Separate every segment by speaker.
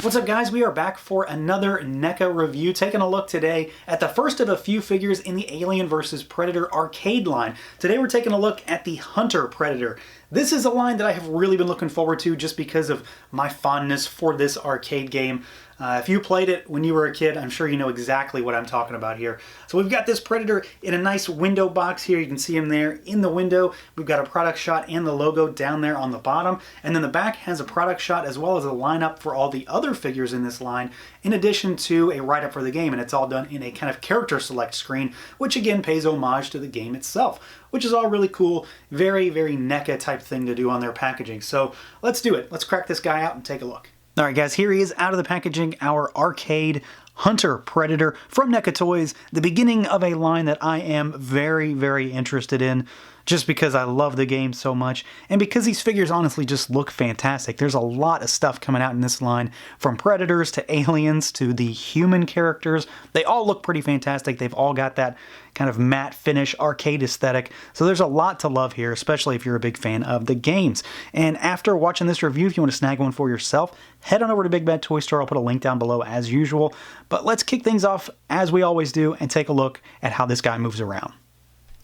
Speaker 1: What's up guys, we are back for another NECA review, taking a look today at the first of a few figures in the Alien vs. Predator arcade line. Today we're taking a look at the Hunter Predator. This is a line that I have really been looking forward to just because of my fondness for this arcade game. If you played it when you were a kid, I'm sure you know exactly what I'm talking about here. So we've got this Predator in a nice window box here. You can see him there in the window. We've got a product shot and the logo down there on the bottom. And then the back has a product shot as well as a lineup for all the other figures in this line, in addition to a write-up for the game. And it's all done in a kind of character select screen, which again pays homage to the game itself, which is all really cool. Very, very NECA type thing to do on their packaging. So let's do it. Let's crack this guy out and take a look. All right, guys, here he is out of the packaging, our arcade Hunter Predator from NECA Toys, the beginning of a line that I am very, very interested in, just because I love the game so much, and because these figures honestly just look fantastic. There's a lot of stuff coming out in this line, from Predators to Aliens to the human characters. They all look pretty fantastic. They've all got that kind of matte finish arcade aesthetic, so there's a lot to love here, especially if you're a big fan of the games. And after watching this review, if you want to snag one for yourself, head on over to Big Bad Toy Store. I'll put a link down below as usual. But let's kick things off as we always do and take a look at how this guy moves around.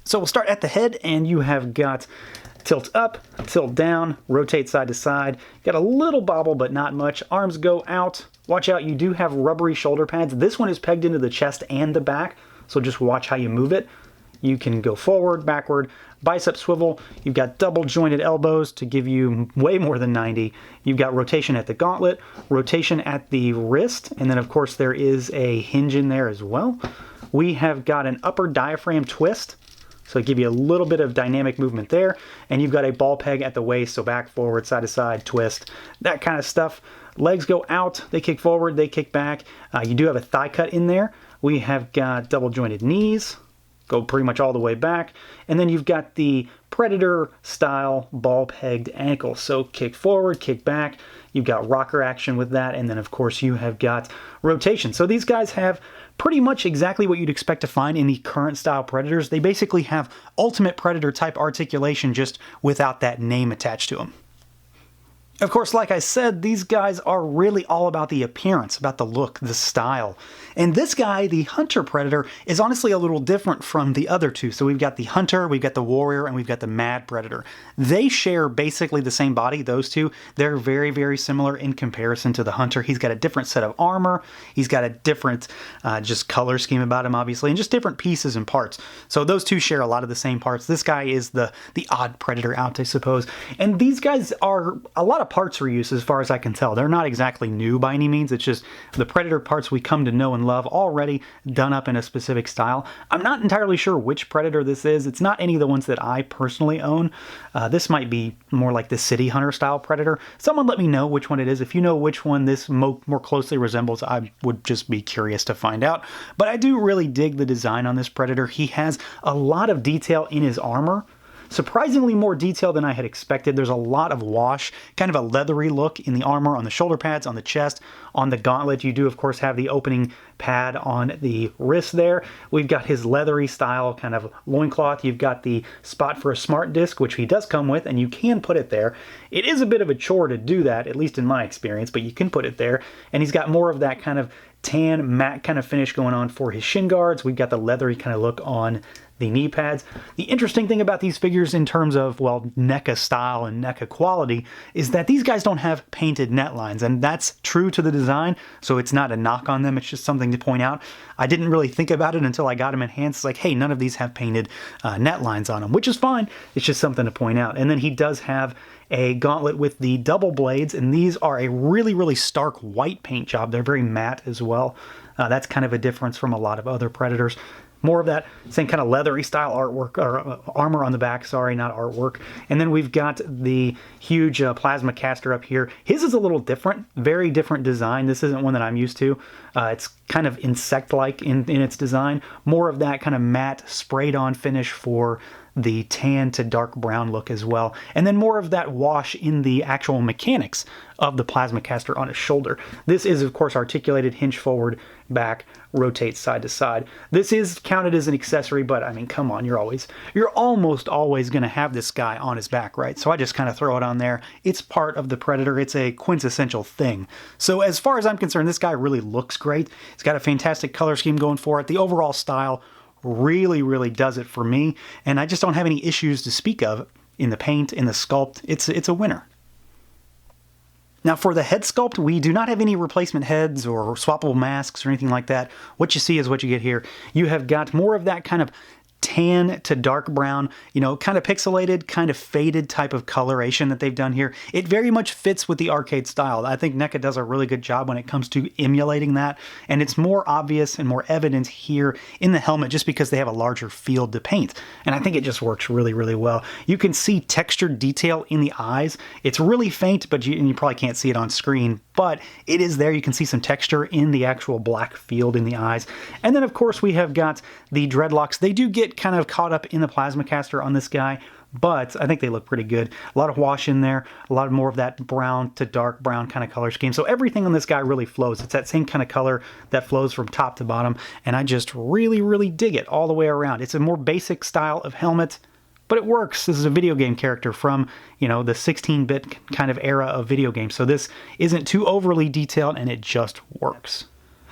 Speaker 1: So we'll start at the head, and you have got tilt up, tilt down, rotate side to side. Got a little bobble, but not much. Arms go out. Watch out, you do have rubbery shoulder pads. This one is pegged into the chest and the back, so just watch how you move it. You can go forward, backward, bicep swivel. You've got double jointed elbows to give you way more than 90. You've got rotation at the gauntlet, rotation at the wrist, and then of course there is a hinge in there as well. We have got an upper diaphragm twist, so give you a little bit of dynamic movement there. And you've got a ball peg at the waist, so back, forward, side to side, twist, that kind of stuff. Legs go out, they kick forward, they kick back. You do have a thigh cut in there. We have got double jointed knees, go pretty much all the way back. And then you've got the Predator style ball pegged ankle. So kick forward, kick back. You've got rocker action with that. And then of course you have got rotation. So these guys have pretty much exactly what you'd expect to find in the current style Predators. They basically have Ultimate Predator type articulation, just without that name attached to them. Of course, like I said, these guys are really all about the appearance, about the look, the style. And this guy, the Hunter Predator, is honestly a little different from the other two. So we've got the Hunter, we've got the Warrior, and we've got the Mad Predator. They share basically the same body, those two. They're very, very similar in comparison to the Hunter. He's got a different set of armor. He's got a different just color scheme about him, obviously, and just different pieces and parts. So those two share a lot of the same parts. This guy is the odd Predator out, I suppose. And these guys are a lot of parts reuse as far as I can tell. They're not exactly new by any means. It's just the Predator parts we come to know and love already done up in a specific style. I'm not entirely sure which Predator this is. It's not any of the ones that I personally own. This might be more like the City Hunter style Predator. Someone let me know which one it is. If you know which one this more closely resembles, I would just be curious to find out. But I do really dig the design on this Predator. He has a lot of detail in his armor. Surprisingly more detail than I had expected. There's a lot of wash, kind of a leathery look in the armor, on the shoulder pads, on the chest, on the gauntlet. You do, of course, have the opening pad on the wrist there. We've got his leathery style kind of loincloth. You've got the spot for a smart disc, which he does come with, and you can put it there. It is a bit of a chore to do that, at least in my experience, but you can put it there. And he's got more of that kind of tan matte kind of finish going on for his shin guards. We've got the leathery kind of look on the knee pads. The interesting thing about these figures in terms of, well, NECA style and NECA quality is that these guys don't have painted net lines, and that's true to the design, so it's not a knock on them. It's just something to point out. I didn't really think about it until I got them in hand. It's like, hey, none of these have painted net lines on them, which is fine. It's just something to point out. And then he does have a gauntlet with the double blades, and these are a really, really stark white paint job. They're very matte as well. That's kind of a difference from a lot of other Predators. More of that same kind of leathery style artwork, or armor on the back, sorry, not artwork. And then we've got the huge plasma caster up here. His is a little different, very different design. This isn't one that I'm used to. It's kind of insect-like in its design. More of that kind of matte sprayed-on finish for the tan to dark brown look as well. And then more of that wash in the actual mechanics of the plasma caster on his shoulder. This is, of course, articulated, hinge forward, back, rotate side to side. This is counted as an accessory, but I mean, come on, you're almost always going to have this guy on his back, right? So I just kind of throw it on there. It's part of the Predator. It's a quintessential thing. So as far as I'm concerned, this guy really looks great. He's got a fantastic color scheme going for it. The overall style really does it for me, and I just don't have any issues to speak of in the paint, in the sculpt. It's a winner. Now for the head sculpt, we do not have any replacement heads or swappable masks or anything like that. What you see is what you get here. You have got more of that kind of tan to dark brown, you know, kind of pixelated, kind of faded type of coloration that they've done here. It very much fits with the arcade style. I think NECA does a really good job when it comes to emulating that, and it's more obvious and more evident here in the helmet just because they have a larger field to paint, and I think it just works really well. You can see textured detail in the eyes. It's really faint, but you probably can't see it on screen, but it is there. You can see some texture in the actual black field in the eyes. And then of course we have got the dreadlocks. They do get kind of caught up in the plasma caster on this guy, but I think they look pretty good. A lot of wash in there, a lot more of that brown to dark brown kind of color scheme. So everything on this guy really flows. It's that same kind of color that flows from top to bottom, and I just really dig it all the way around. It's a more basic style of helmet, but it works. This is a video game character from, you know, the 16-bit kind of era of video games. So this isn't too overly detailed, and it just works.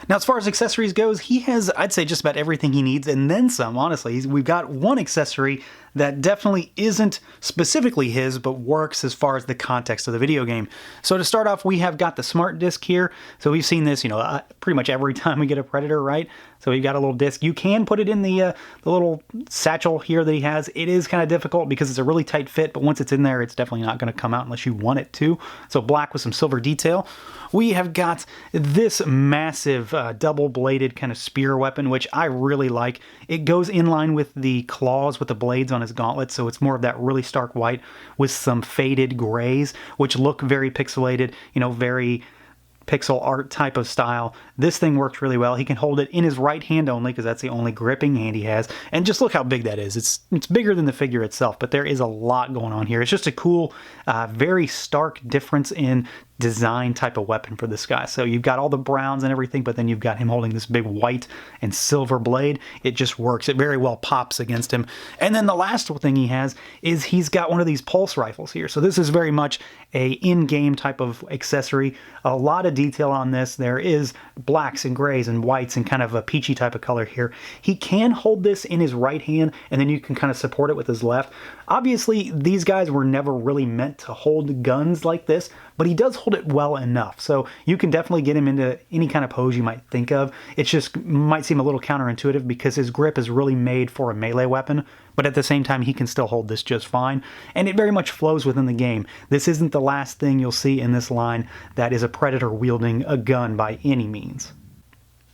Speaker 1: Now, as far as accessories goes, he has, I'd say, just about everything he needs, and then some, honestly. We've got one accessory that definitely isn't specifically his, but works as far as the context of the video game. So to start off, we have got the smart disc here. So we've seen this, you know, pretty much every time we get a Predator, right? So we've got a little disc. You can put it in the little satchel here that he has. It is kind of difficult because it's a really tight fit, but once it's in there, it's definitely not going to come out unless you want it to. So black with some silver detail. We have got this massive double-bladed kind of spear weapon, which I really like. It goes in line with the claws with the blades on his gauntlet, so it's more of that really stark white with some faded grays, which look very pixelated, you know, very pixel art type of style. This thing works really well. He can hold it in his right hand only because that's the only gripping hand he has. And just look how big that is. It's bigger than the figure itself, but there is a lot going on here. It's just a cool, very stark difference in design type of weapon for this guy. So you've got all the browns and everything, but then you've got him holding this big white and silver blade. It just works. It very well pops against him. And then the last thing he has is he's got one of these pulse rifles here. So this is very much a in-game type of accessory. A lot of detail on this. There is blacks and grays and whites and kind of a peachy type of color here. He can hold this in his right hand, and then you can kind of support it with his left. Obviously, these guys were never really meant to hold guns like this, but he does hold it well enough. So you can definitely get him into any kind of pose you might think of. It just might seem a little counterintuitive because his grip is really made for a melee weapon, but at the same time, he can still hold this just fine, and it very much flows within the game. This isn't the last thing you'll see in this line that is a Predator wielding a gun by any means.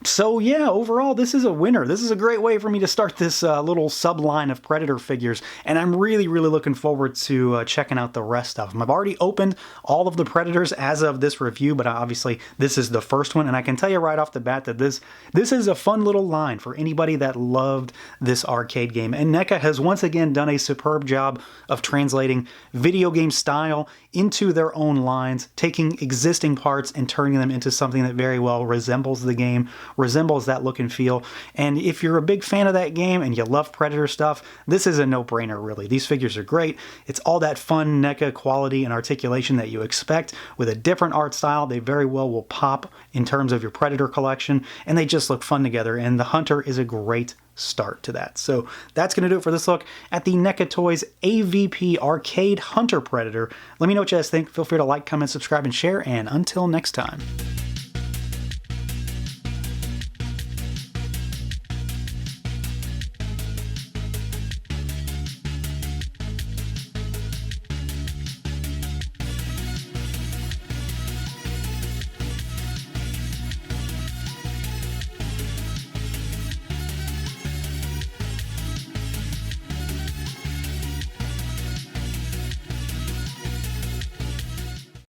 Speaker 1: So yeah, overall, this is a winner. This is a great way for me to start this little sub-line of Predator figures, and I'm really looking forward to checking out the rest of them. I've already opened all of the Predators as of this review, but obviously this is the first one, and I can tell you right off the bat that this is a fun little line for anybody that loved this arcade game. And NECA has once again done a superb job of translating video game style into their own lines, taking existing parts and turning them into something that very well resembles the game, resembles that look and feel. And if you're a big fan of that game and you love Predator stuff, this is a no-brainer, really. These figures are great. It's all that fun NECA quality and articulation that you expect with a different art style. They very well will pop in terms of your Predator collection, and they just look fun together, and the Hunter is a great start to that. So that's going to do it for this look at the NECA Toys AVP Arcade Hunter Predator. Let me know what you guys think. Feel free to like, comment, subscribe, and share, and until next time.